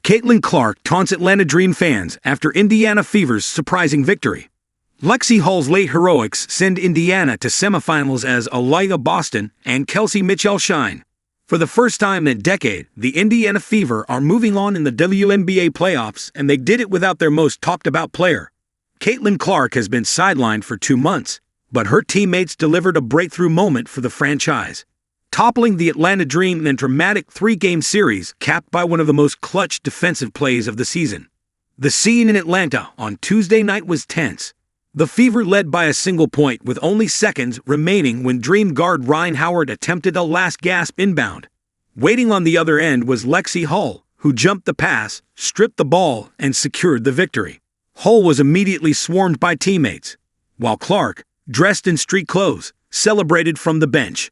Caitlin Clark taunts Atlanta Dream fans after Indiana Fever's surprising victory. Lexie Hull's late heroics send Indiana to semifinals as Aliyah Boston and Kelsey shine. For the first time in a decade, the Indiana Fever are moving on in the WNBA playoffs, and they did it without their most talked-about player. Caitlin Clark has been sidelined for 2 months, but her teammates delivered a breakthrough moment for the franchise, toppling the Atlanta Dream in a dramatic 3-game series capped by one of the most clutch defensive plays of the season. The scene in Atlanta on Tuesday night was tense. The Fever led by a single point with only seconds remaining when Dream guard Ryan Howard attempted a last-gasp inbound. Waiting on the other end was Lexie Hull, who jumped the pass, stripped the ball, and secured the victory. Hull was immediately swarmed by teammates, while Clark, dressed in street clothes, celebrated from the bench.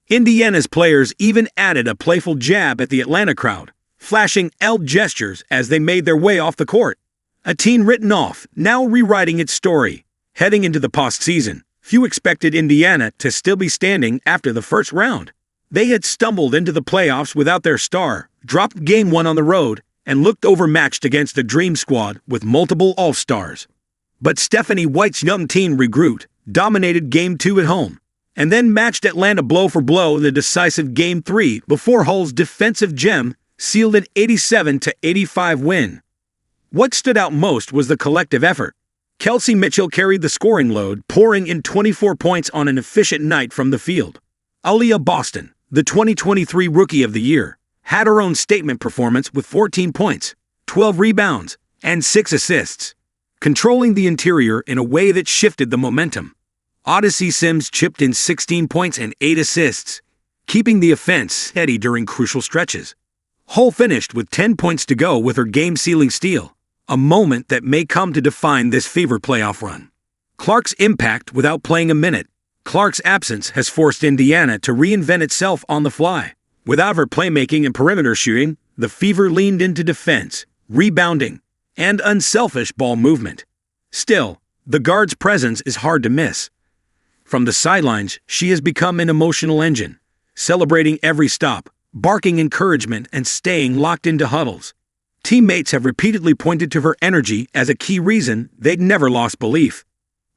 Indiana's players even added a playful jab at the Atlanta crowd, flashing L gestures as they made their way off the court. A teen written off, now rewriting its story. Heading into the postseason, few expected Indiana to still be standing after the first round. They had stumbled into the playoffs without their star, dropped Game 1 on the road, and looked overmatched against the Dream squad with multiple All-Stars. But Stephanie White's young team regrouped, dominated Game 2 at home, and then matched Atlanta blow for blow in the decisive Game 3 before Hull's defensive gem sealed an 87-85 win. What stood out most was the collective effort. Kelsey carried the scoring load, pouring in 24 points on an efficient night from the field. Aliyah Boston, the 2023 Rookie of the Year, had her own statement performance with 14 points, 12 rebounds, and 6 assists, controlling the interior in a way that shifted the momentum. Odyssey Sims chipped in 16 points and 8 assists, keeping the offense steady during crucial stretches. Hull finished with 10 points to go with her game-sealing steal, a moment that may come to define this Fever playoff run. Clark's impact without playing a minute. Clark's absence has forced Indiana to reinvent itself on the fly. Without her playmaking and perimeter shooting, the Fever leaned into defense, rebounding, and unselfish ball movement. Still, the guard's presence is hard to miss. From the sidelines, she has become an emotional engine, celebrating every stop, barking encouragement, and staying locked into huddles. Teammates have repeatedly pointed to her energy as a key reason they'd never lost belief.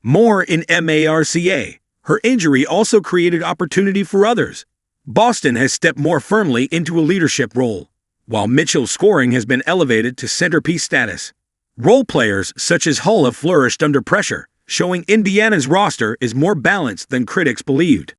More in MARCA. Her injury also created opportunity for others. Boston has stepped more firmly into a leadership role, while Mitchell's scoring has been elevated to centerpiece status. Role players such as Hull have flourished under pressure, showing Indiana's roster is more balanced than critics believed.